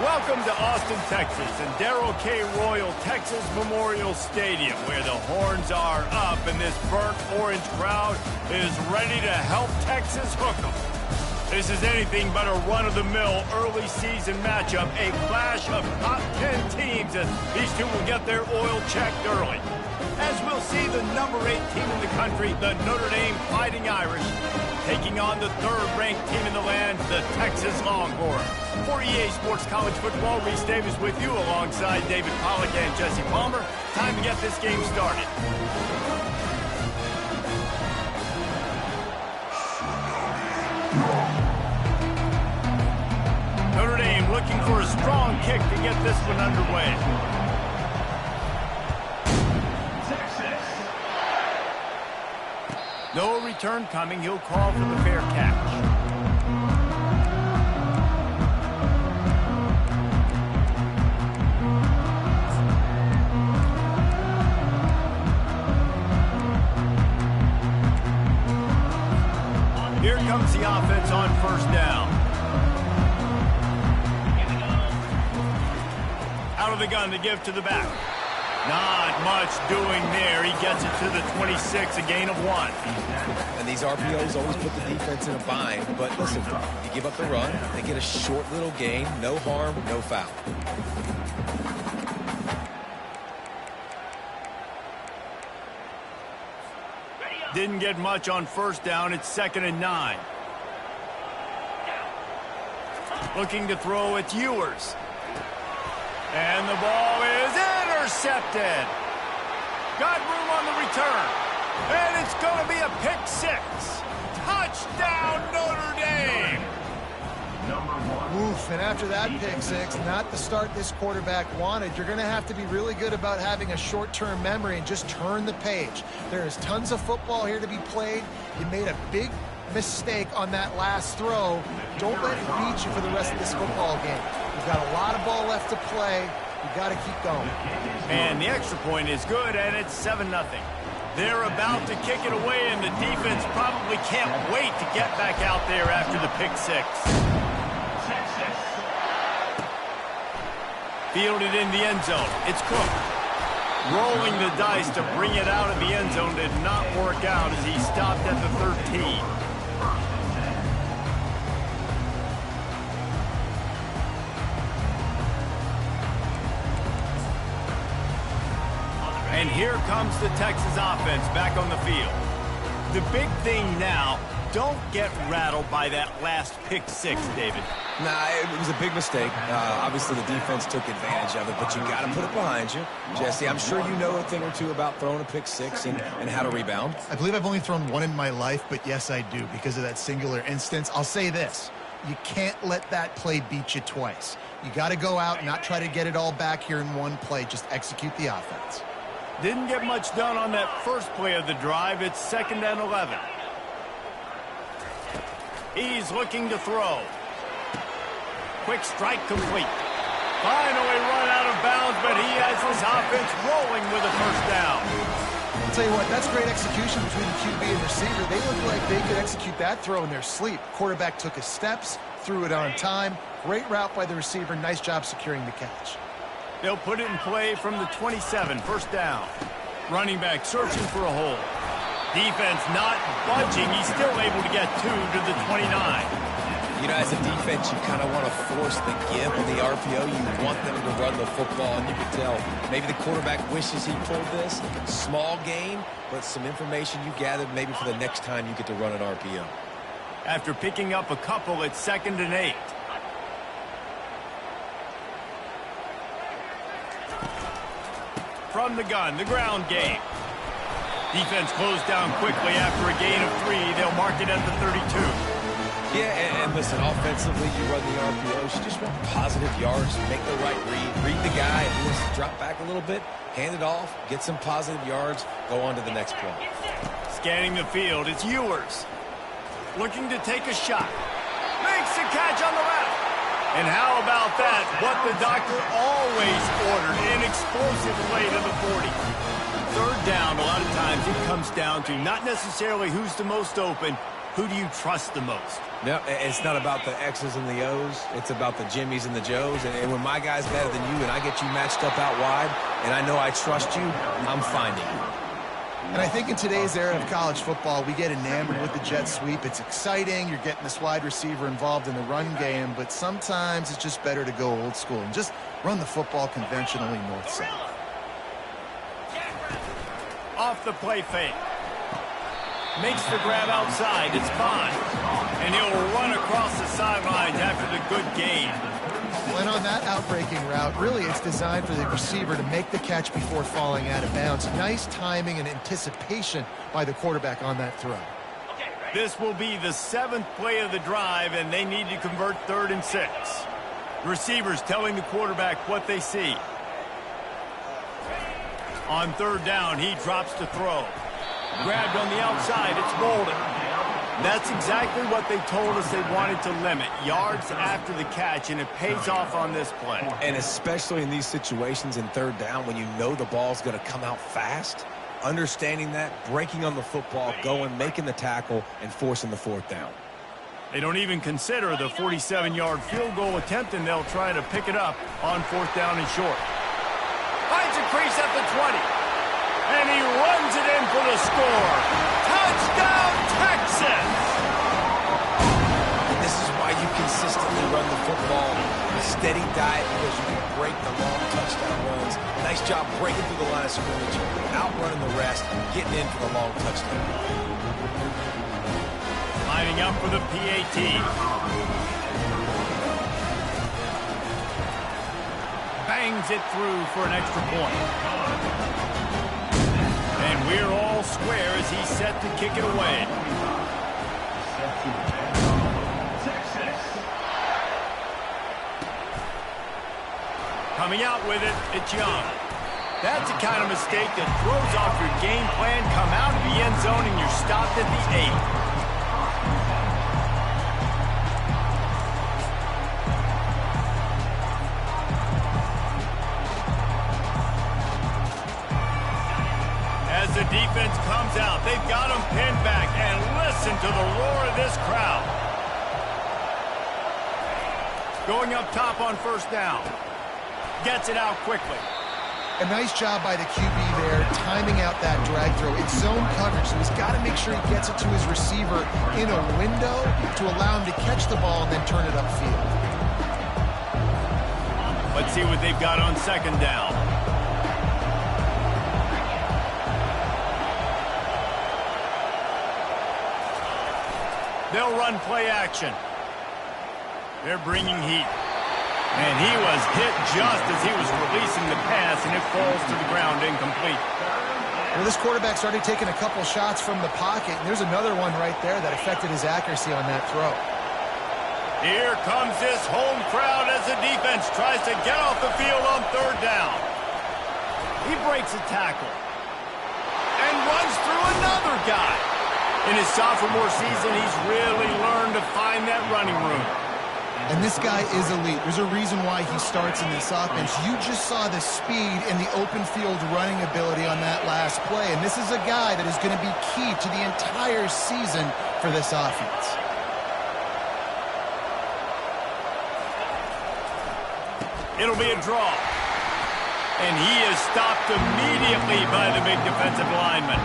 Welcome to Austin, Texas, and Darrell K. Royal Texas Memorial Stadium, where the horns are up and this burnt orange crowd is ready to help Texas hook 'em. This is anything but a run-of-the-mill early season matchup, a clash of top 10 teams, as these two will get their oil checked early. As we'll see, the number 8 team in the country, the Notre Dame Fighting Irish, taking on the third-ranked team in the land, the Texas Longhorns. For EA Sports College Football, Reese Davis with you alongside David Pollack and Jesse Palmer. Time to get this game started. Notre Dame looking for a strong kick to get this one underway. No return coming. He'll call for the fair catch. Here comes the offense on first down. Out of the gun to give to the back. Not much doing there. He gets it to the 26, a gain of 1. And these RPOs always put the defense in a bind. But listen, you give up the run, they get a short little gain. No harm, no foul. Didn't get much on first down. It's 2nd and 9. Looking to throw, it's Ewers. And the ball is intercepted. Got room on the return. And it's going to be a pick 6. Touchdown, Notre Dame. Oof, and after that pick 6, not the start this quarterback wanted. You're going to have to be really good about having a short-term memory and just turn the page. There is tons of football here to be played. You made a big mistake on that last throw. Don't let it beat you for the rest of this football game. You've got a lot of ball left to play. You've got to keep going. And the extra point is good, and it's 7-0. They're about to kick it away, and the defense probably can't wait to get back out there after the pick 6. Fielded in the end zone. It's Cook. Rolling the dice to bring it out of the end zone did not work out as he stopped at the 13. And here comes the Texas offense back on the field. The big thing now, don't get rattled by that last pick 6, David. Nah, it was a big mistake. Obviously, the defense took advantage of it, but you got to put it behind you. Jesse, I'm sure you know a thing or two about throwing a pick 6 and how to rebound. I believe I've only thrown one in my life, but yes, I do because of that singular instance. I'll say this. You can't let that play beat you twice. You got to go out and not try to get it all back here in one play. Just execute the offense. Didn't get much done on that first play of the drive. It's 2nd and 11. He's looking to throw. Quick strike complete. Finally run out of bounds, but he has his offense rolling with a first down. I'll tell you what, that's great execution between the QB and receiver. They look like they could execute that throw in their sleep. Quarterback took his steps, threw it on time. Great route by the receiver. Nice job securing the catch. They'll put it in play from the 27, first down. Running back searching for a hole. Defense not budging. He's still able to get 2 to the 29. You know, as a defense, you kind of want to force the give on the RPO. You want them to run the football, and you can tell maybe the quarterback wishes he pulled this. Small gain, but some information you gathered maybe for the next time you get to run an RPO. After picking up a couple, it's 2nd and 8. From the gun, the ground game. Defense closed down quickly after a gain of 3. They'll mark it at the 32. Yeah, and listen, offensively, you run the RPOs. You just want positive yards, make the right read the guy, and just drop back a little bit, hand it off, get some positive yards, go on to the next play. Scanning the field, it's Ewers. Looking to take a shot. Makes the catch on the left. And how about that? What the doctor always ordered, an explosive play to the 40. Third down, a lot of times it comes down to not necessarily who's the most open, Who do you trust the most? No, it's not about the X's and the O's. It's about the Jimmies and the Joes. And when my guy's better than you and I get you matched up out wide and I know I trust you, I'm finding you. And I think in today's era of college football, we get enamored with the jet sweep. It's exciting. You're getting this wide receiver involved in the run game. But sometimes it's just better to go old school and just run the football conventionally north-south. Off the play fake. Makes the grab outside. It's fine. And he'll run across the sidelines after the good gain. And on that outbreaking route, really it's designed for the receiver to make the catch before falling out of bounds. Nice timing and anticipation by the quarterback on that throw. This will be the 7th play of the drive, and they need to convert 3rd and 6. Receivers telling the quarterback what they see. On 3rd down, he drops to throw. Grabbed on the outside, it's Bolden. That's exactly what they told us they wanted to limit. Yards after the catch, and it pays off on this play. And especially in these situations in 3rd down when you know the ball's going to come out fast, understanding that, breaking on the football, going, making the tackle, and forcing the 4th down. They don't even consider the 47-yard field goal attempt, and they'll try to pick it up on 4th down and short. Finds a crease at the 20. And he runs it in for the score. Touchdown, Texas! And this is why you consistently run the football. A steady diet because you can break the long touchdown runs. Nice job breaking through the line of scrimmage, outrunning the rest, getting in for the long touchdown. Lining up for the PAT. Bangs it through for an extra point. And we're all square as he's set to kick it away. Coming out with it, it's Young. That's the kind of mistake that throws off your game plan. Come out of the end zone and you're stopped at the 8. The defense comes out. They've got him pinned back, and listen to the roar of this crowd. Going up top on 1st down. Gets it out quickly. A nice job by the QB there, timing out that drag throw. It's zone coverage, so he's got to make sure he gets it to his receiver in a window to allow him to catch the ball and then turn it upfield. Let's see what they've got on 2nd down. They'll run play action. They're bringing heat. And he was hit just as he was releasing the pass, and it falls to the ground incomplete. Well, this quarterback started taking a couple shots from the pocket, and there's another one right there that affected his accuracy on that throw. Here comes this home crowd as the defense tries to get off the field on 3rd down. He breaks a tackle and runs through another guy. In his sophomore season, he's really learned to find that running room. And this guy is elite. There's a reason why he starts in this offense. You just saw the speed and the open field running ability on that last play. And this is a guy that is going to be key to the entire season for this offense. It'll be a draw. And he is stopped immediately by the big defensive lineman.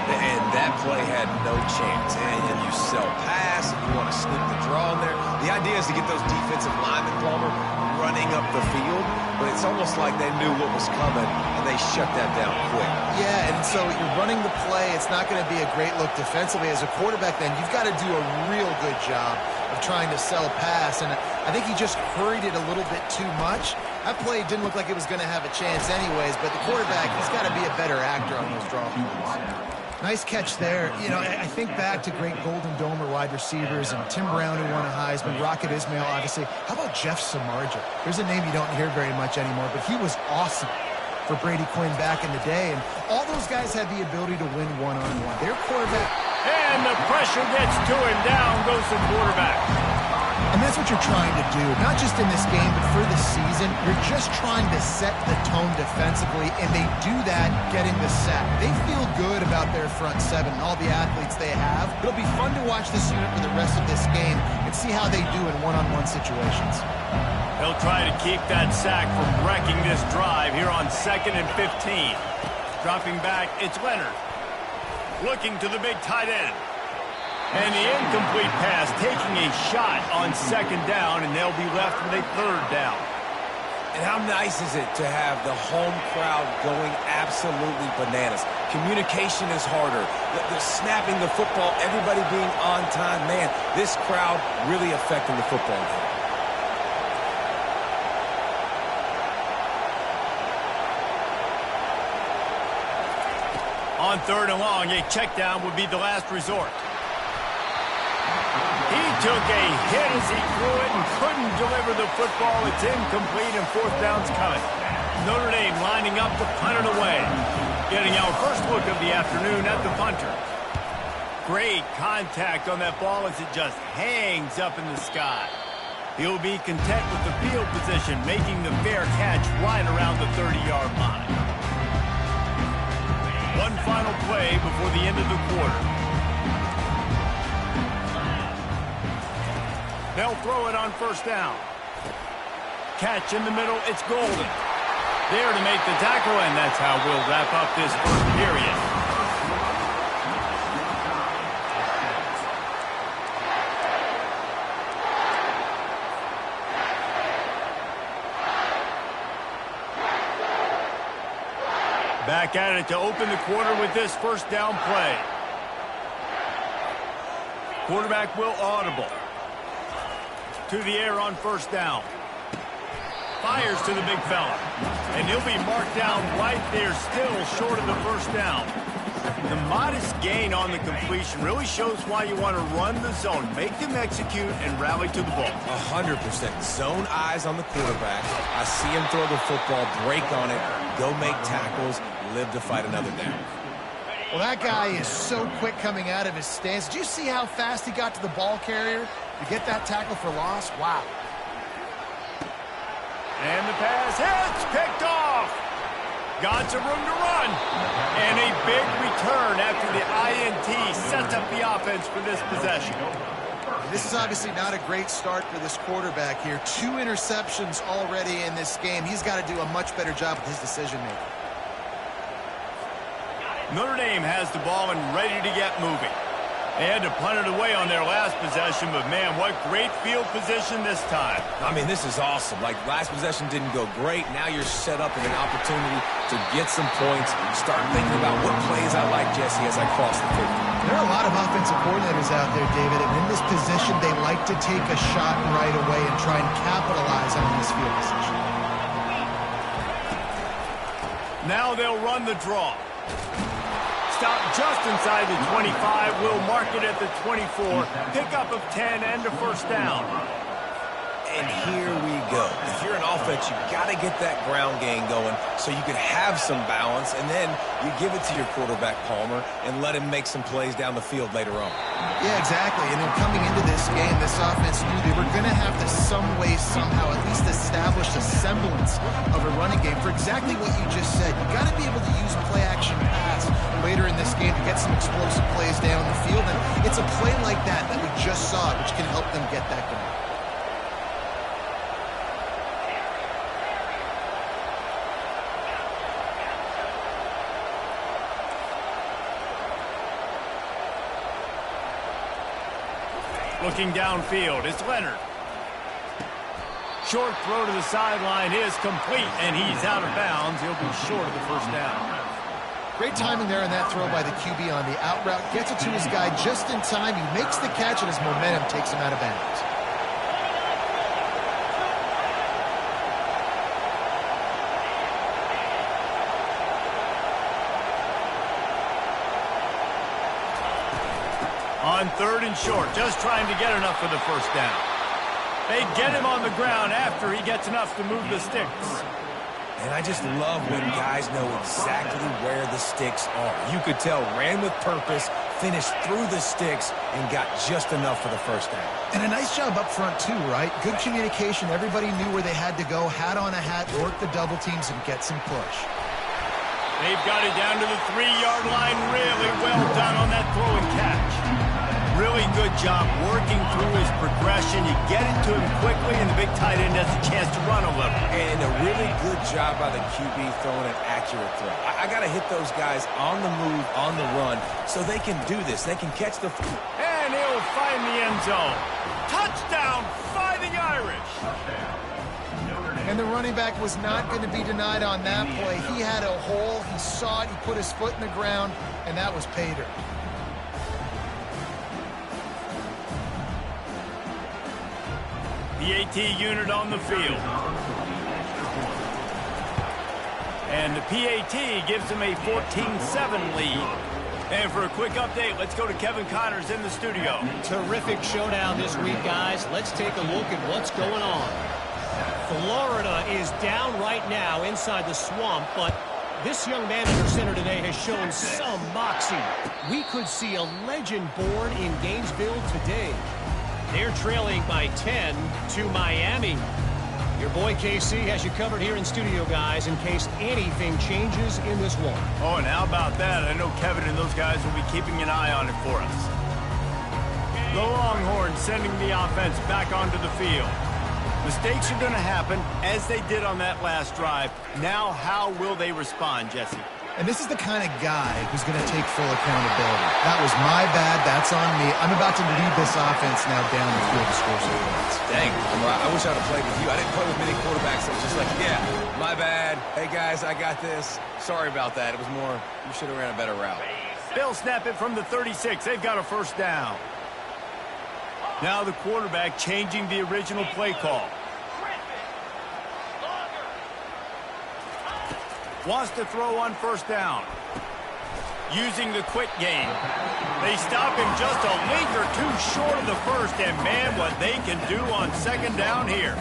And that play had no chance. And you sell pass, and you want to sneak the draw in there. The idea is to get those defensive linemen, Palmer, running up the field. But it's almost like they knew what was coming, and they shut that down quick. Yeah, and so you're running the play. It's not going to be a great look defensively. As a quarterback, then, you've got to do a real good job of trying to sell pass. And I think he just hurried it a little bit too much. That play didn't look like it was going to have a chance anyways, but the quarterback, he's got to be a better actor on those draw plays. Nice catch there. You know, I think back to great Golden Domer wide receivers and Tim Brown, who won a Heisman, Rocket Ismail, obviously. How about Jeff Samardzija? There's a name you don't hear very much anymore, but he was awesome for Brady Quinn back in the day. And all those guys had the ability to win one-on-one. Their quarterback. And the pressure gets to him. Down goes the quarterback. And that's what you're trying to do, not just in this game, but for the season. You're just trying to set the tone defensively, and they do that getting the sack. They feel good about their front seven and all the athletes they have. It'll be fun to watch this unit for the rest of this game and see how they do in one-on-one situations. He'll try to keep that sack from wrecking this drive here on 2nd and 15. Dropping back, it's Leonard. Looking to the big tight end. And the incomplete pass taking a shot on 2nd down, and they'll be left with a 3rd down. And how nice is it to have the home crowd going absolutely bananas? Communication is harder. The snapping the football, everybody being on time. Man, this crowd really affecting the football game. On 3rd and long, a check down would be the last resort. He took a hit as he threw it and couldn't deliver the football. It's incomplete and 4th down's coming. Notre Dame lining up to punt it away. Getting our first look of the afternoon at the punter. Great contact on that ball as it just hangs up in the sky. He'll be content with the field position, making the fair catch right around the 30-yard line. One final play before the end of the quarter. They'll throw it on 1st down. Catch in the middle, it's Golden. There to make the tackle, and that's how we'll wrap up this 1st period. Back at it to open the quarter with this 1st down play. Quarterback will audible. To the air on 1st down. Fires to the big fella. And he'll be marked down right there, still short of the 1st down. The modest gain on the completion really shows why you want to run the zone. Make them execute and rally to the ball. 100%. Zone eyes on the quarterback. I see him throw the football, break on it, go make tackles, live to fight another down. Well, that guy is so quick coming out of his stance. Did you see how fast he got to the ball carrier to get that tackle for loss? Wow. And the pass hits, picked off. Got some room to run. And a big return after the INT sets up the offense for this possession. This is obviously not a great start for this quarterback here. 2 interceptions already in this game. He's got to do a much better job with his decision-making. Notre Dame has the ball and ready to get moving. They had to punt it away on their last possession, but man, what great field position this time. I mean, this is awesome. Like, last possession didn't go great. Now you're set up with an opportunity to get some points. Start thinking about what plays I like, Jesse, as I cross the 50. There are a lot of offensive coordinators out there, David, and in this position, they like to take a shot right away and try and capitalize on this field position. Now they'll run the draw. Stop just inside the 25. Will mark it at the 24. Pickup of 10 and a 1st down. And here we go. If you're an offense, you got to get that ground game going so you can have some balance, and then you give it to your quarterback, Palmer, and let him make some plays down the field later on. Yeah, exactly. And then coming into this game, this offense knew they were going to have to some way, somehow, at least establish a semblance of a running game for exactly what you just said. You got to be able to use play-action pass later in this game to get some explosive plays down the field. And it's a play like that that we just saw, which can help them get that going. Looking downfield, it's Leonard. Short throw to the sideline is complete, and he's out of bounds. He'll be short of the 1st down. Great timing there on that throw by the QB on the out route. Gets it to his guy just in time. He makes the catch, and his momentum takes him out of bounds. On 3rd and short, just trying to get enough for the 1st down. They get him on the ground after he gets enough to move the sticks. And I just love when guys know exactly where the sticks are. You could tell, ran with purpose, finished through the sticks and got just enough for the first down. And a nice job up front, too, right? Good communication. Everybody knew where they had to go, hat on a hat, work the double teams, and get some push. They've got it down to the 3-yard line. Really well done on that throw and catch. Really good job working through his progression. You get it to him quickly, and the big tight end has a chance to run a little. And a really good job by the QB throwing an accurate throw. I got to hit those guys on the move, on the run, so they can do this. They can catch the... And he'll find the end zone. Touchdown, Fighting Irish. And the running back was not going to be denied on that play. He had a hole. He saw it. He put his foot in the ground, and that was pay dirt. The AT unit on the field. And the PAT gives them a 14-7 lead. And for a quick update, let's go to Kevin Connors in the studio. Terrific showdown this week, guys. Let's take a look at what's going on. Florida is down right now inside the swamp, but this young man under center today has shown some moxie. We could see a legend born in Gainesville today. They're trailing by 10 to Miami. Your boy KC has you covered here in studio, guys, in case anything changes in this one. Oh, and how about that? I know Kevin and those guys will be keeping an eye on it for us. The Longhorns sending the offense back onto the field. Mistakes are going to happen, as they did on that last drive. Now, how will they respond, Jesse? And this is the kind of guy who's going to take full accountability. That was my bad. That's on me. I'm about to lead this offense now down the field to score some points. Dang, I wish I would have played with you. I didn't play with many quarterbacks that was just like, yeah, my bad. Hey, guys, I got this. Sorry about that. It was more, you should have ran a better route. They'll snap it from the 36. They've got a first down. Now the quarterback changing the original play call. Wants to throw on first down. Using the quick game. They stop him just a link or two short of the first, and man, what they can do on second down here.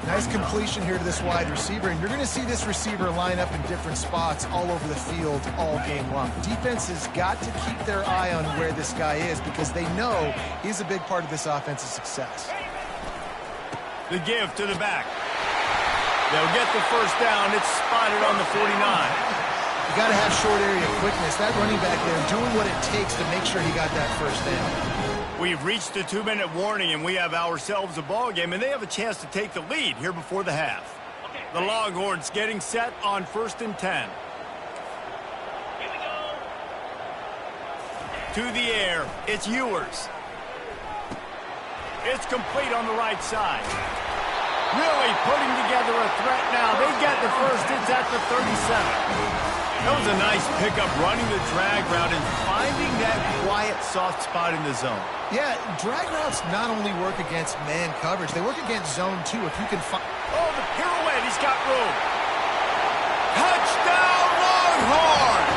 Nice completion here to this wide receiver, and you're going to see this receiver line up in different spots all over the field all game long. Defense has got to keep their eye on where this guy is because they know he's a big part of this offense's success. The give to the back. They'll get the first down. It's spotted on the 49. You got to have short area quickness. That running back there doing what it takes to make sure he got that first down. We've reached the 2-minute warning, and we have ourselves a ball game, and they have a chance to take the lead here before the half. The Longhorns getting set on 1st and 10. To the air, it's Ewers. It's complete on the right side. Really putting together a threat now. They get the first. It's at the 37. That was a nice pickup, running the drag route and finding that quiet, soft spot in the zone. Yeah, drag routes not only work against man coverage, they work against zone too. If you can find... Oh, the pirouette. He's got room. Touchdown, Longhorns!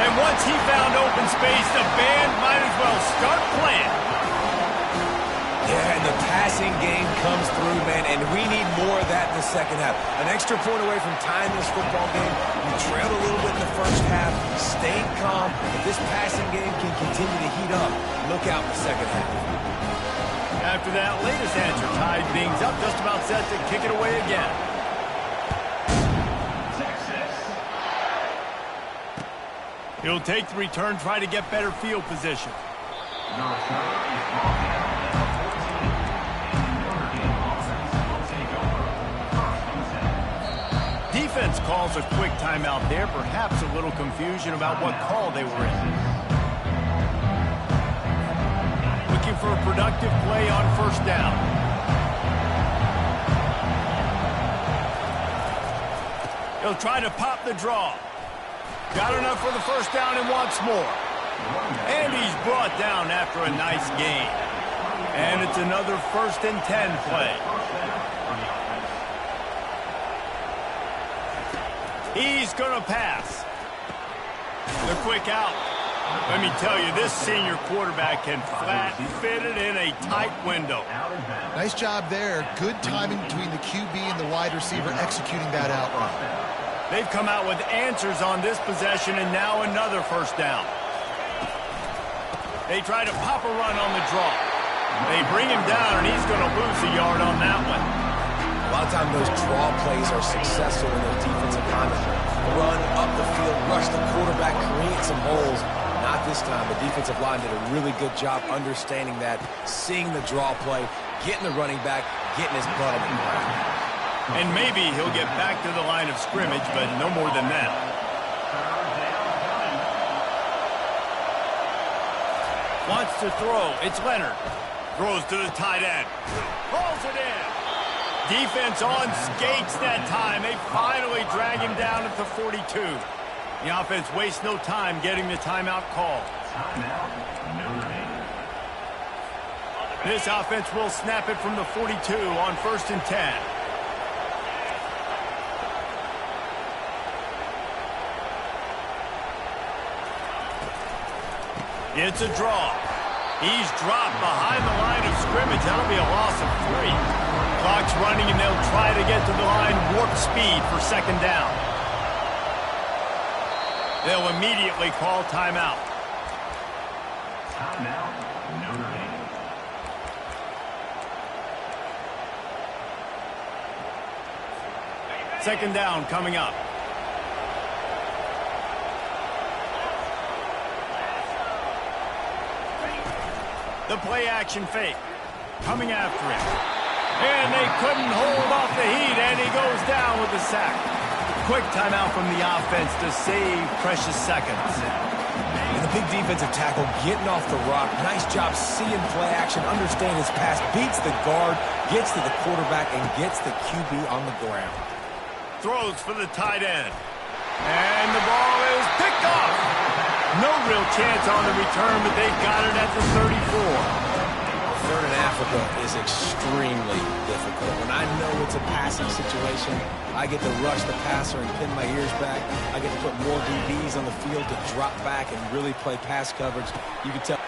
And once he found open space, the band might as well start playing. Yeah, and the passing game comes through, man, and we need more of that in the second half. An extra point away from tying this football game. We trailed a little bit in the first half, stayed calm. If this passing game can continue to heat up, look out in the second half. After that latest answer, tied things up, just about set to kick it away again. He'll take the return, try to get better field position. Defense calls a quick timeout there. Perhaps a little confusion about what call they were in. Looking for a productive play on first down. He'll try to pop the draw. Got enough for the first down and wants more. And he's brought down after a nice gain. And it's another 1st and 10 play. He's going to pass. The quick out. Let me tell you, this senior quarterback can flat fit it in a tight window. Nice job there. Good timing between the QB and the wide receiver executing that out route. They've come out with answers on this possession, and now another first down. They try to pop a run on the draw. They bring him down, and he's going to lose a yard on that one. A lot of times those draw plays are successful in those defensive linemen. Run up the field, rush the quarterback, create some holes. Not this time. The defensive line did a really good job understanding that, seeing the draw play, getting the running back, getting his butt on the ground. And maybe he'll get back to the line of scrimmage, but no more than that. Wants to throw. It's Leonard. Throws to the tight end. Hauls it in. Defense on skates that time. They finally drag him down at the 42. The offense wastes no time getting the timeout call. This offense will snap it from the 42 on 1st and 10. It's a draw. He's dropped behind the line of scrimmage. That'll be a loss of 3. Clock's running, and they'll try to get to the line warp speed for 2nd down. They'll immediately call timeout. Timeout, Notre Dame. Second down coming up. The play action fake. Coming after him. And they couldn't hold off the heat, and he goes down with the sack. Quick timeout from the offense to save precious seconds. And the big defensive tackle getting off the rock. Nice job seeing play action, understand his pass, beats the guard, gets to the quarterback, and gets the QB on the ground. Throws for the tight end. And the ball is picked off. No real chance on the return, but they got it at the 34. Third in Africa is extremely difficult. When I know it's a passing situation, I get to rush the passer and pin my ears back. I get to put more DBs on the field to drop back and really play pass coverage. You can tell.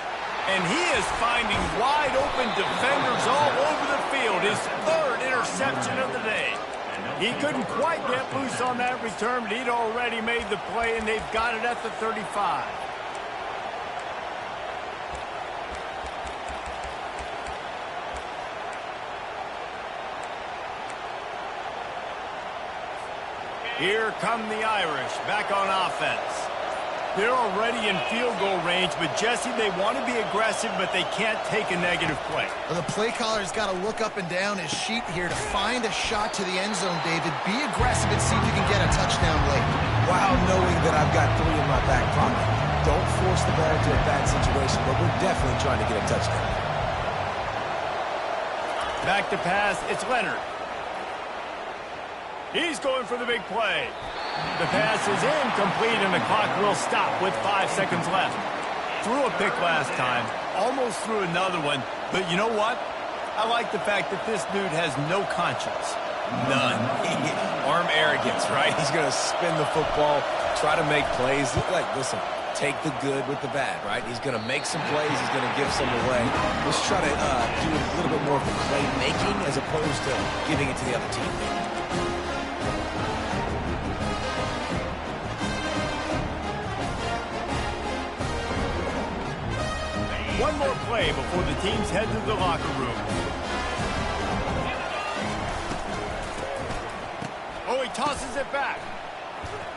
And he is finding wide open defenders all over the field. His 3rd interception of the day. He couldn't quite get loose on that return, but he'd already made the play, and they've got it at the 35. Here come the Irish back on offense. They're already in field goal range, but Jesse, they want to be aggressive, but they can't take a negative play. Well, the play caller's got to look up and down his sheet here to find a shot to the end zone, David. Be aggressive and see if you can get a touchdown late. While knowing that I've got 3 in my back pocket. Don't force the ball into a bad situation, but we're definitely trying to get a touchdown. Back to pass, it's Leonard. He's going for the big play. The pass is incomplete, and the clock will stop with 5 seconds left. Threw a pick last time, almost threw another one, but you know what? I like the fact that this dude has no conscience. None. Arm arrogance, right? He's going to spin the football, try to make plays. Like, listen, take the good with the bad, right? He's going to make some plays. He's going to give some away. Let's try to do a little bit more of the playmaking as opposed to giving it to the other team. One more play before the teams head to the locker room. Oh, he tosses it back.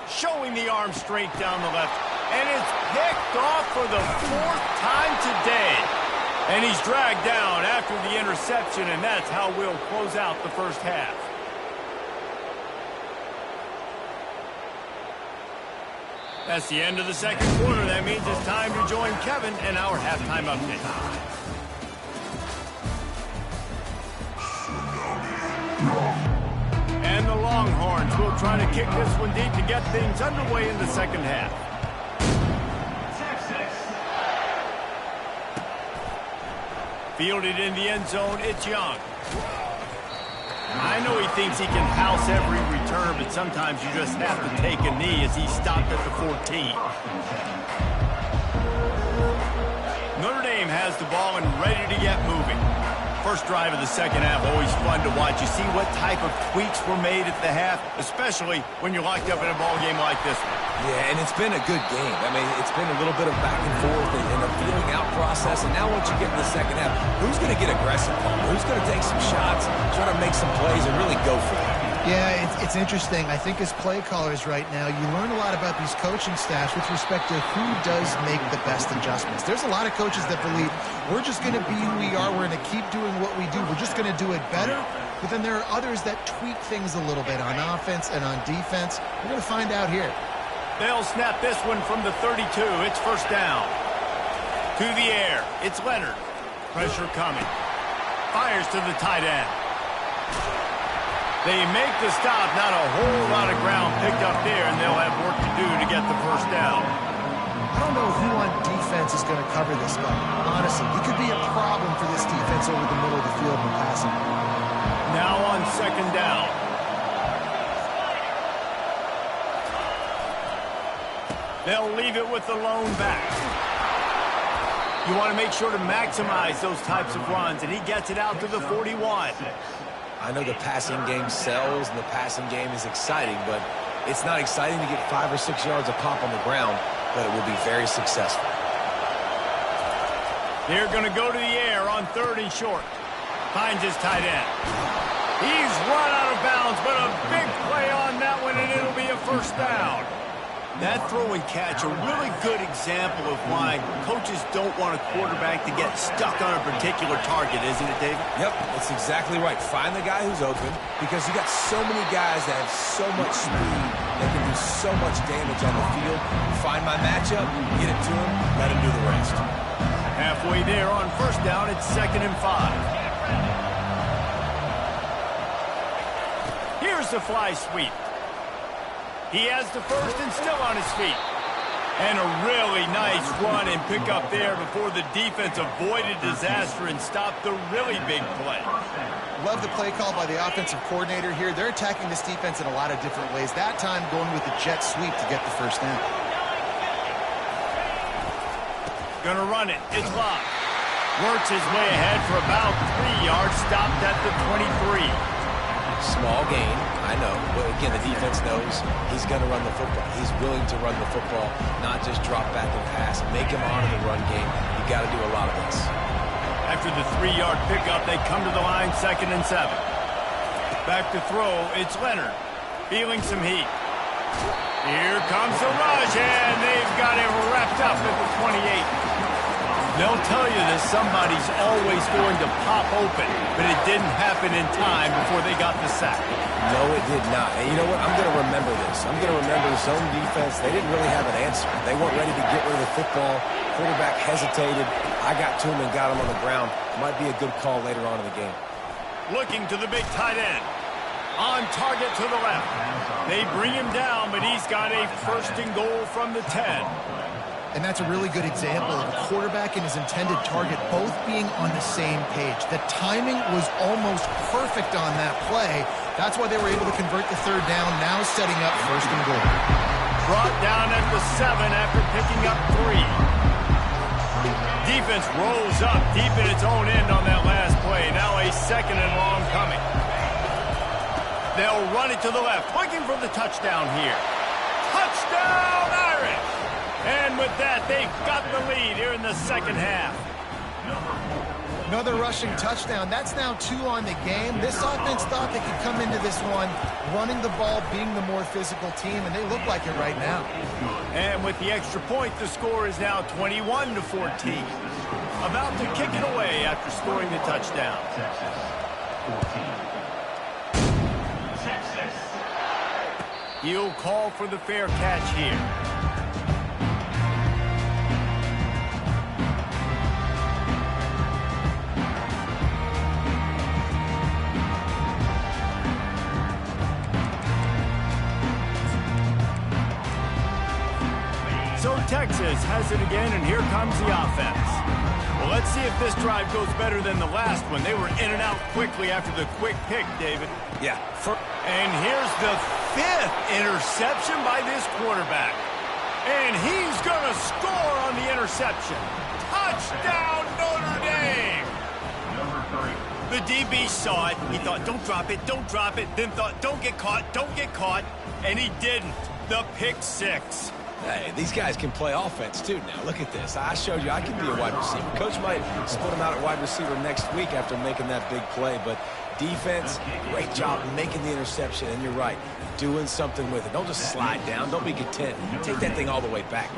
Showing the arm straight down the left. And it's picked off for the 4th time today. And he's dragged down after the interception, and that's how we'll close out the first half. That's the end of the second quarter. That means it's time to join Kevin and our halftime update. And the Longhorns will try to kick this one deep to get things underway in the second half. Fielded in the end zone, it's Young. I know he thinks he can house every return, but sometimes you just have to take a knee as he stopped at the 14. Notre Dame has the ball and ready to get moving. First drive of the second half, always fun to watch. You see what type of tweaks were made at the half, especially when you're locked up in a ball game like this one. Yeah, and it's been a good game. I mean, it's been a little bit of back and forth and a feeling out process. And now once you get in the second half, who's going to get aggressive? Who's going to take some shots, try to make some plays, and really go for it? Yeah, it's interesting. I think as play callers right now, you learn a lot about these coaching staffs with respect to who does make the best adjustments. There's a lot of coaches that believe we're just going to be who we are. We're going to keep doing what we do. We're just going to do it better. But then there are others that tweak things a little bit on offense and on defense. We're going to find out here. They'll snap this one from the 32. It's first down. To the air. It's Leonard. Pressure coming. Fires to the tight end. They make the stop. Not a whole lot of ground picked up there, and they'll have work to do to get the first down. I don't know who on defense is going to cover this guy. Honestly, he could be a problem for this defense over the middle of the field when passing. Now on second down. They'll leave it with the lone back. You want to make sure to maximize those types of runs, and he gets it out to the 41. I know the passing game sells and the passing game is exciting, but it's not exciting to get 5 or 6 yards of pop on the ground, but it will be very successful. They're going to go to the air on third and short. Finds his tight end. He's run out of bounds, but a big play on that one, and it'll be a first down. That throw and catch, a really good example of why coaches don't want a quarterback to get stuck on a particular target, isn't it, David? Yep, that's exactly right. Find the guy who's open, because you got so many guys that have so much speed that can do so much damage on the field. Find my matchup, get it to him, let him do the rest. Halfway there on first down, it's 2nd and 5. Here's the fly sweep. He has the first and still on his feet. And a really nice run and pick up there before the defense avoided disaster and stopped the really big play. Love the play call by the offensive coordinator here. They're attacking this defense in a lot of different ways. That time going with the jet sweep to get the first down. Gonna run it. It's locked. Works his way ahead for about 3 yards. Stopped at the 23. Small gain, I know. But again, the defense knows he's going to run the football. He's willing to run the football, not just drop back and pass. Make him honor the run game. You got to do a lot of this. After the 3-yard pickup, they come to the line 2nd and 7. Back to throw, it's Leonard. Feeling some heat. Here comes the rush, and they've got him wrapped up at the 28. They'll tell you that somebody's always going to pop open, but it didn't happen in time before they got the sack. No, it did not. And you know what? I'm going to remember this. I'm going to remember zone defense. They didn't really have an answer. They weren't ready to get rid of the football. Quarterback hesitated. I got to him and got him on the ground. Might be a good call later on in the game. Looking to the big tight end. On target to the left. They bring him down, but he's got a first and goal from the 10. And that's a really good example of a quarterback and his intended target both being on the same page. The timing was almost perfect on that play. That's why they were able to convert the third down, now setting up first and goal. Brought down at the 7 after picking up 3. Defense rolls up deep in its own end on that last play. Now a 2nd and long coming. They'll run it to the left, looking for the touchdown here. Touchdown, Irish! And with that, they've got the lead here in the second half. Another rushing touchdown. That's now 2 on the game. This offense thought they could come into this one running the ball, being the more physical team, and they look like it right now. And with the extra point, the score is now 21-14. About to kick it away after scoring the touchdown. He'll call for the fair catch here. So Texas has it again, and here comes the offense. Well, let's see if this drive goes better than the last one. They were in and out quickly after the quick pick, David. Yeah. And here's the 5th interception by this quarterback. And he's going to score on the interception. Touchdown, Notre Dame! The DB saw it. He thought, don't drop it, don't drop it. Then thought, don't get caught. And he didn't. The pick six. Hey, these guys can play offense, too. Now, look at this. I showed you I can be a wide receiver. Coach might split him out at wide receiver next week after making that big play. But defense, great job making the interception. And you're right, doing something with it. Don't just slide down. Don't be content. Take that thing all the way back.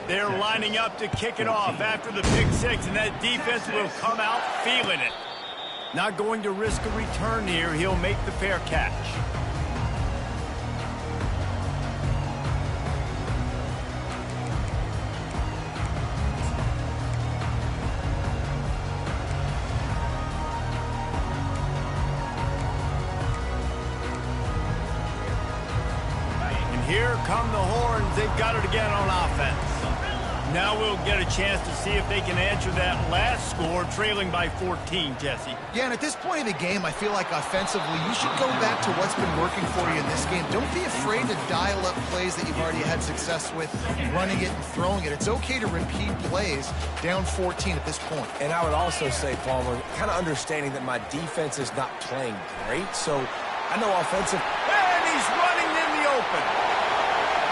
They're lining up to kick it off after the pick six, and that defense will come out feeling it. Not going to risk a return here. He'll make the fair catch. And here come the horns. They've got it again on offense. Now we'll get a chance to see if they can answer that last score, trailing by 14, Jesse. Yeah, and at this point of the game, I feel like offensively, you should go back to what's been working for you in this game. Don't be afraid to dial up plays that you've already had success with, running it and throwing it. It's okay to repeat plays down 14 at this point. And I would also say, Palmer, kind of understanding that my defense is not playing great, so I know offensive. And he's running in the open.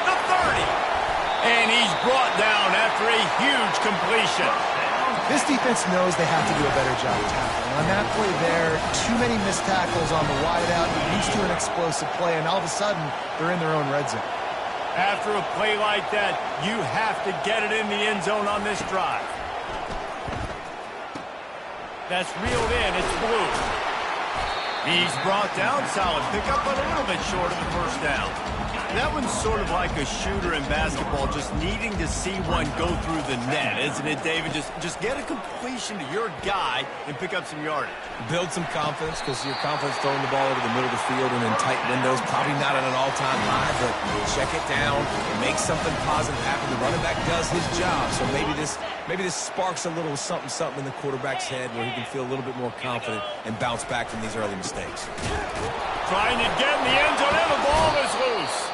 The 30. And he's brought down after a huge completion. This defense knows they have to do a better job of tackling. On that play there, too many missed tackles on the wideout. It leads to an explosive play, and all of a sudden, they're in their own red zone. After a play like that, you have to get it in the end zone on this drive. That's reeled in. It's Blue. He's brought down. Solid pickup, but a little bit short of the first down. That one's sort of like a shooter in basketball, just needing to see one go through the net, isn't it, David? Just get a completion to your guy and pick up some yardage. Build some confidence, because your confidence throwing the ball over the middle of the field and in tight windows, probably not at an all-time high, but check it down, make something positive happen. The running back does his job, so maybe this sparks a little something in the quarterback's head where he can feel a little bit more confident and bounce back from these early mistakes. Trying to get in the end zone, and the ball is loose.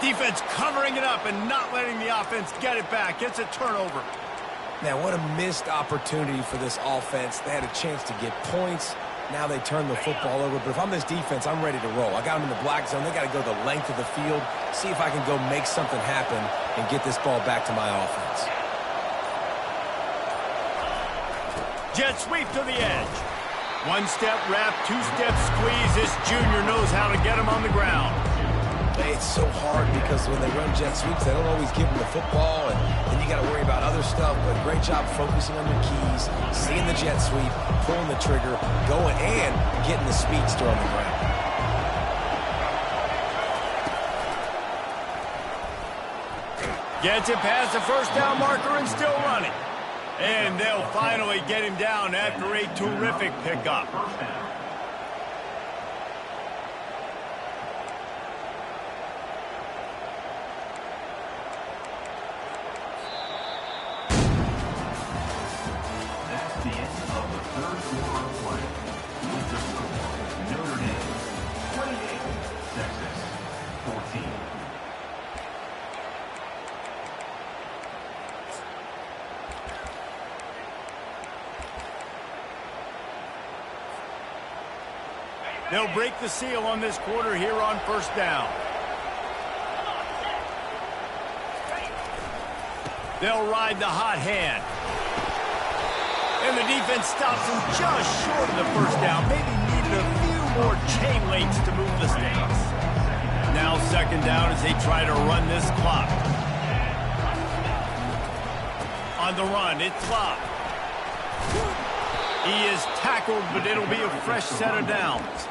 Defense covering it up and not letting the offense get it back. It's a turnover. Now, what a missed opportunity for this offense. They had a chance to get points. Now they turn the football over. But if I'm this defense, I'm ready to roll. I got them in the black zone. They got to go the length of the field, see if I can go make something happen and get this ball back to my offense. Jet sweep to the edge. One-step wrap, two-step squeeze. This junior knows how to get him on the ground. It's so hard because when they run jet sweeps, they don't always give them the football, and then you got to worry about other stuff. But great job focusing on your keys, seeing the jet sweep, pulling the trigger, going, and getting the speedster on the ground. Gets it past the first down marker and still running. And they'll finally get him down after a terrific pickup. They'll break the seal on this quarter here on first down. They'll ride the hot hand. And the defense stops him just short of the first down. Maybe needed a few more chain links to move the stakes. Now second down as they try to run this clock. On the run, it's Love. He is tackled, but it'll be a fresh set of downs.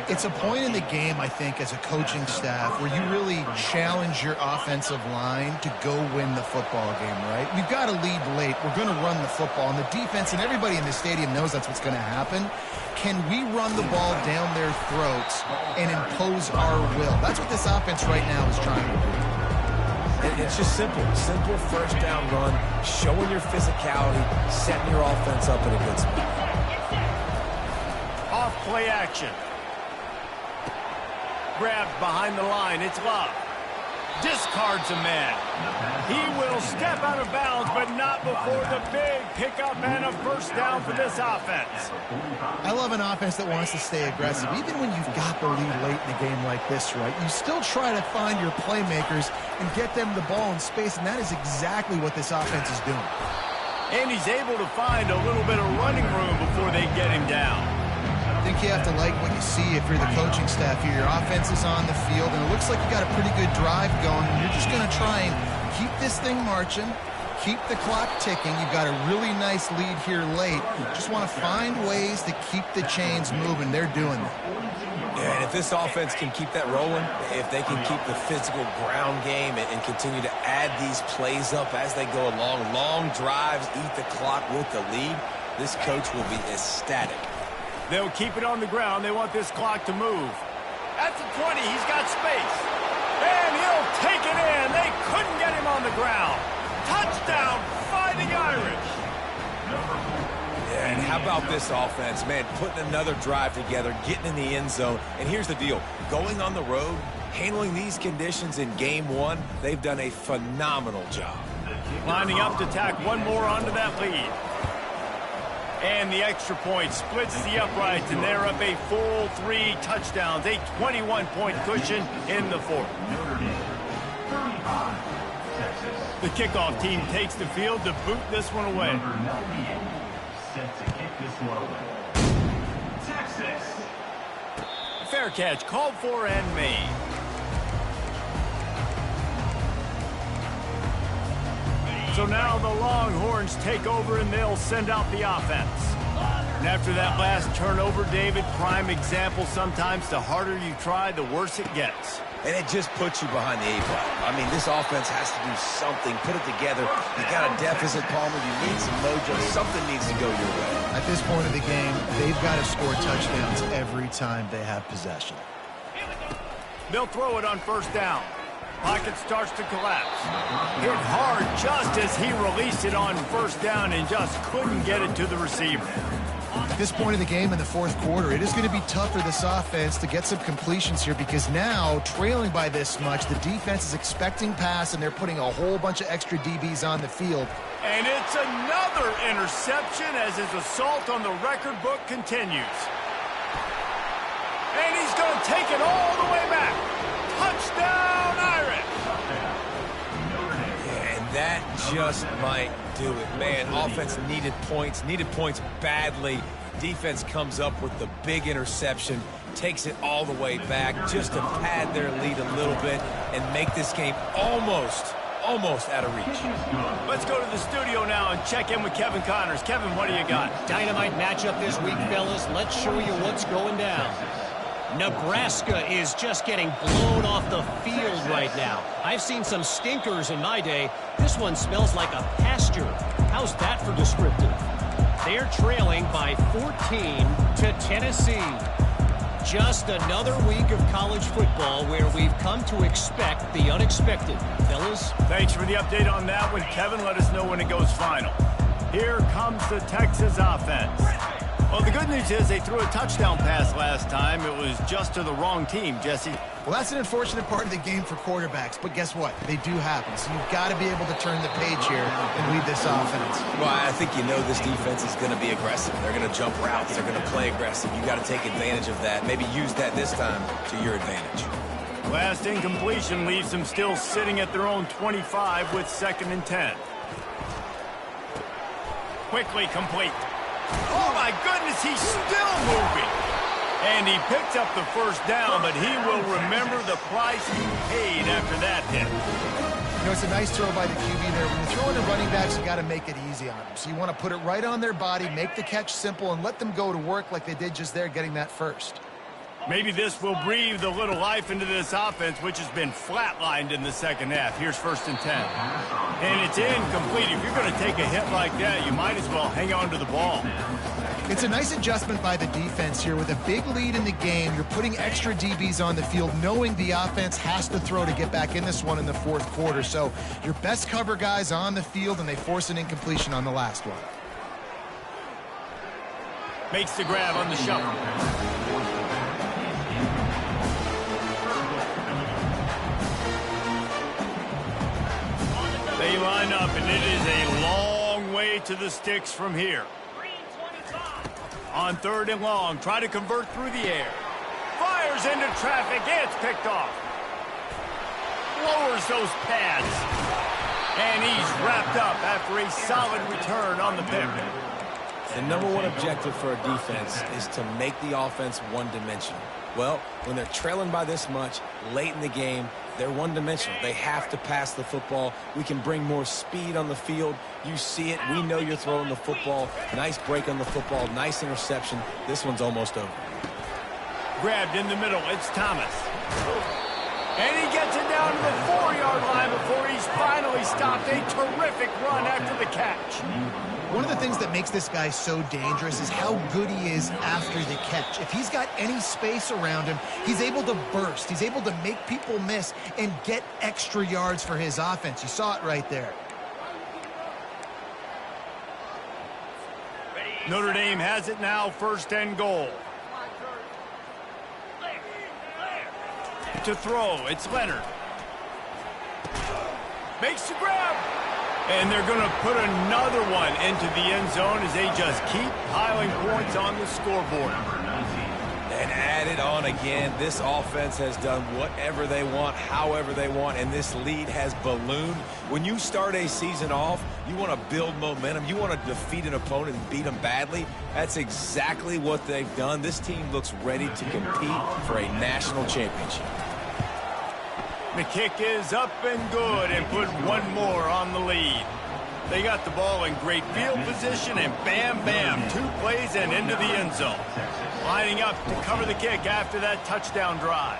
It's a point in the game, I think, as a coaching staff where you really challenge your offensive line to go win the football game, right? We've got to lead late. We're going to run the football. And the defense and everybody in the stadium knows that's what's going to happen. Can we run the ball down their throats and impose our will? That's what this offense right now is trying to do. It's just simple first down run, showing your physicality, setting your offense up in a good spot. Off play action. Grabbed behind the line. It's Love. discards a man. He will step out of bounds, but not before the big pickup and a first down for this offense. I love an offense that wants to stay aggressive. Even when you've got the lead late in a game like this, right, you still try to find your playmakers and get them the ball in space, and that is exactly what this offense is doing. And he's able to find a little bit of running room before they get him down. I think you have to like what you see if you're the coaching staff here. Your offense is on the field, and it looks like you got a pretty good drive going, and you're just going to try and keep this thing marching, keep the clock ticking. You've got a really nice lead here late. Just want to find ways to keep the chains moving. They're doing that. Yeah, and if this offense can keep that rolling, if they can keep the physical ground game and continue to add these plays up as they go along, long drives, eat the clock with the lead, this coach will be ecstatic. They'll keep it on the ground. They want this clock to move. At the 20, he's got space. And he'll take it in. They couldn't get him on the ground. Touchdown, Fighting Irish. Yeah, and how about this offense, man, putting another drive together, getting in the end zone. And here's the deal. Going on the road, handling these conditions in game one, they've done a phenomenal job. Lining up to tack one more onto that lead. And the extra point splits the uprights, and they're up a full 3 touchdowns, a 21-point cushion in the fourth. The kickoff team takes the field to boot this one away. Fair catch called for and made. So now the Longhorns take over and they'll send out the offense. And after that last turnover, David, prime example sometimes the harder you try, the worse it gets. And it just puts you behind the 8-ball. I mean, this offense has to do something, put it together. You got a deficit, Palmer. You need some mojo. Something needs to go your way. At this point of the game, they've got to score touchdowns every time they have possession. They'll throw it on first down. Pocket starts to collapse. Hit hard just as he released it on first down and just couldn't get it to the receiver. At this point of the game in the fourth quarter, it is going to be tough for this offense to get some completions here because now, trailing by this much, the defense is expecting pass and they're putting a whole bunch of extra DBs on the field. And it's another interception as his assault on the record book continues. And he's going to take it all the way back. Touchdown, Irish! And that just might do it. Man, offense needed points badly. Defense comes up with the big interception, takes it all the way back just to pad their lead a little bit and make this game almost out of reach. Let's go to the studio now and check in with Kevin Connors. Kevin, what do you got? Dynamite matchup this week, fellas. Let's show you what's going down. Nebraska is just getting blown off the field right now. I've seen some stinkers in my day. This one smells like a pasture. How's that for descriptive? They're trailing by 14 to Tennessee. Just another week of college football where we've come to expect the unexpected. Fellas? Thanks for the update on that one, Kevin. Let us know when it goes final. Here comes the Texas offense. Well, the good news is they threw a touchdown pass last time. It was just to the wrong team, Jesse. Well, that's an unfortunate part of the game for quarterbacks, but guess what? They do happen. So you've got to be able to turn the page here and lead this offense. Well, I think you know this defense is going to be aggressive. They're going to jump routes. They're going to play aggressive. You got to take advantage of that. Maybe use that this time to your advantage. Last incompletion leaves them still sitting at their own 25 with 2nd and 10. Quickly complete. Oh, my goodness, he's still moving. And he picked up the first down, but he will remember the price he paid after that hit. You know, it's a nice throw by the QB there. When you're throwing to running backs, you got to make it easy on them. So you want to put it right on their body, make the catch simple, and let them go to work like they did just there, getting that first. Maybe this will breathe a little life into this offense, which has been flatlined in the second half. Here's 1st and 10. And it's incomplete. If you're going to take a hit like that, you might as well hang on to the ball. It's a nice adjustment by the defense here. With a big lead in the game, you're putting extra DBs on the field, knowing the offense has to throw to get back in this one in the fourth quarter. So your best cover guys on the field, and they force an incompletion on the last one. Makes the grab on the shuffle. And it is a long way to the sticks from here. On 3rd and long, try to convert through the air. Fires into traffic, it's picked off. Lowers those pads. And he's wrapped up after a solid return on the pick. The #1 objective for a defense is to make the offense one-dimensional. Well, when they're trailing by this much late in the game, they're one-dimensional. They have to pass the football. We can bring more speed on the field. You see it. We know you're throwing the football. Nice break on the football. Nice interception. This one's almost over. Grabbed in the middle. It's Thomas. And he gets it down to the 4-yard line before he's finally stopped. A terrific run after the catch. One of the things that makes this guy so dangerous is how good he is after the catch. If he's got any space around him, he's able to burst. He's able to make people miss and get extra yards for his offense. You saw it right there. Notre Dame has it now, 1st and goal. To throw, it's Leonard. Makes the grab. And they're going to put another one into the end zone as they just keep piling points on the scoreboard. And add it on again. This offense has done whatever they want, however they want, and this lead has ballooned. When you start a season off, you want to build momentum. You want to defeat an opponent and beat them badly. That's exactly what they've done. This team looks ready to compete for a national championship. The kick is up and good and put one more on the lead. They got the ball in great field position and bam, bam, 2 plays and into the end zone. Lining up to cover the kick after that touchdown drive.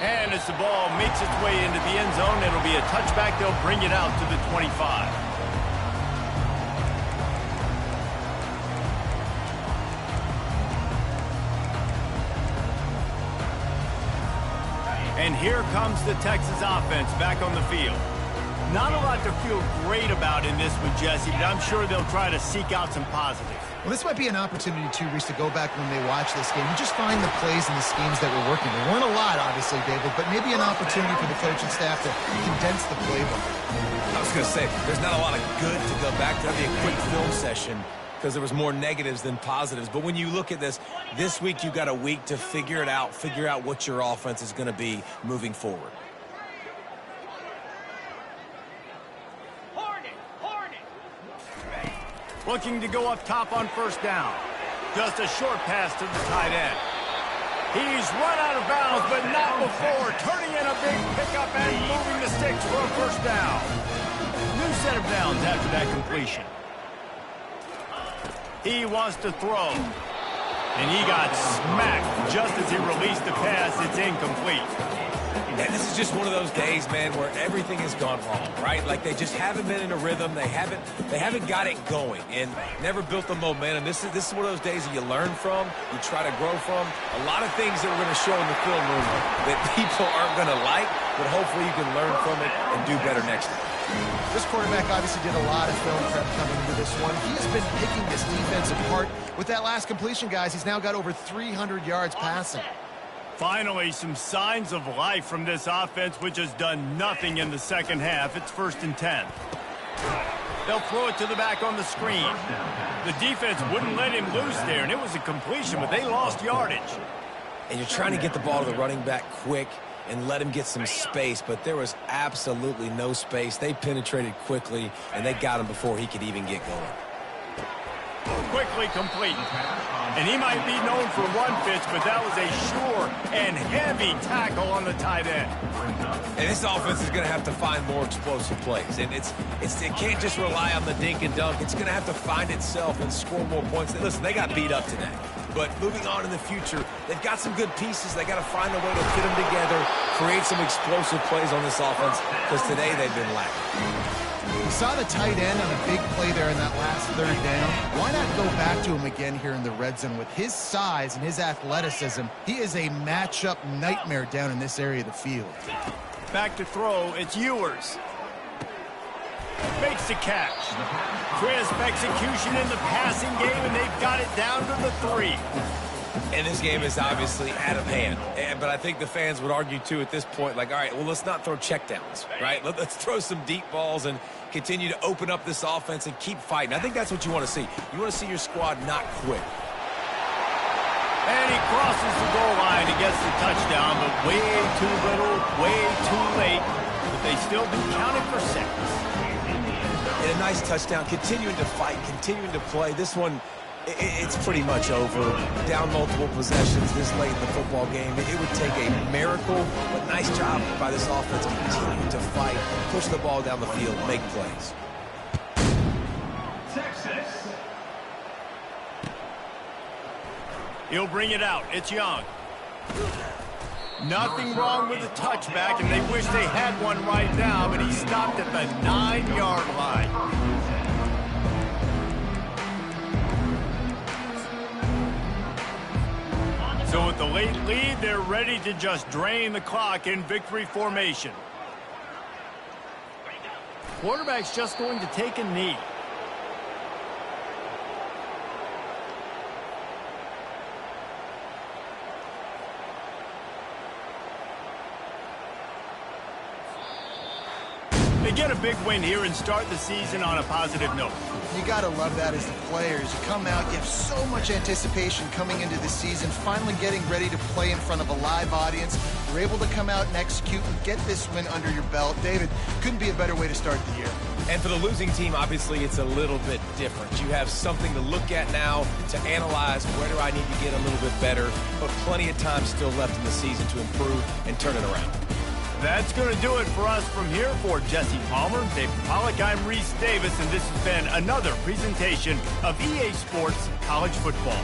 And as the ball makes its way into the end zone, it'll be a touchback. They'll bring it out to the 25. And here comes the Texas offense back on the field. Not a lot to feel great about in this one, Jesse, but I'm sure they'll try to seek out some positives. Well, this might be an opportunity, too, Reese, to go back when they watch this game and just find the plays and the schemes that were working. There weren't a lot, obviously, David, but maybe an opportunity for the coaching staff to condense the playbook. I was going to say, there's not a lot of good to go back to. That'd be a quick film session because there was more negatives than positives. But when you look at this week you've got a week to figure it out, figure out what your offense is going to be moving forward. Looking to go up top on 1st down. Just a short pass to the tight end. He's run out of bounds, but not before. Turning in a big pickup and moving the sticks for a 1st down. New set of downs after that completion. He wants to throw. And he got smacked just as he released the pass. It's incomplete. And this is just one of those days, man, where everything has gone wrong, right? Like they just haven't been in a rhythm. They haven't got it going and never built the momentum. This is one of those days that you learn from, you try to grow from. A lot of things that we're going to show in the film room that people aren't going to like, but hopefully you can learn from it and do better next time. This quarterback obviously did a lot of film prep coming into this one. He has been picking this defense apart. With that last completion, guys, he's now got over 300 yards passing. Finally, some signs of life from this offense, which has done nothing in the second half. It's 1st and 10. They'll throw it to the back on the screen. The defense wouldn't let him loose there, and it was a completion, but they lost yardage. And you're trying to get the ball to the running back quick and let him get some space, but there was absolutely no space. They penetrated quickly, and they got him before he could even get going. Quickly complete. And he might be known for one pitch, but that was a sure and heavy tackle on the tight end. And this offense is going to have to find more explosive plays. And it can't just rely on the dink and dunk. It's going to have to find itself and score more points. Listen, they got beat up today. But moving on in the future, they've got some good pieces. They got to find a way to fit them together, create some explosive plays on this offense, because today they've been lacking. We saw the tight end on a big play there in that last 3rd down. Why not go back to him again here in the red zone? With his size and his athleticism, he is a matchup nightmare down in this area of the field. Back to throw, it's Ewers. Makes the catch. Crisp execution in the passing game, and they've got it down to the 3. And this game is obviously out of hand. But I think the fans would argue, too, at this point, like, all right, well, let's not throw checkdowns, right? Let's throw some deep balls and continue to open up this offense and keep fighting. I think that's what you want to see. You want to see your squad not quit. And he crosses the goal line and gets the touchdown, but way too little, way too late. But they still do count it for seconds. And a nice touchdown, continuing to fight, continuing to play. This one, it's pretty much over. Down multiple possessions this late in the football game. It would take a miracle, but nice job by this offense continuing to fight, push the ball down the field, make plays. Texas. He'll bring it out. It's Young. Nothing wrong with the touchback, and they wish they had one right now, but he stopped at the 9-yard line. So with the late lead, they're ready to just drain the clock in victory formation. Quarterback's just going to take a knee. They get a big win here and start the season on a positive note. You got to love that as the players. You come out, you have so much anticipation coming into the season, finally getting ready to play in front of a live audience. You're able to come out and execute and get this win under your belt. David, couldn't be a better way to start the year. And for the losing team, obviously, it's a little bit different. You have something to look at now, to analyze where do I need to get a little bit better, but plenty of time still left in the season to improve and turn it around. That's going to do it for us from here. For Jesse Palmer, David Pollack, I'm Reese Davis, and this has been another presentation of EA Sports College Football.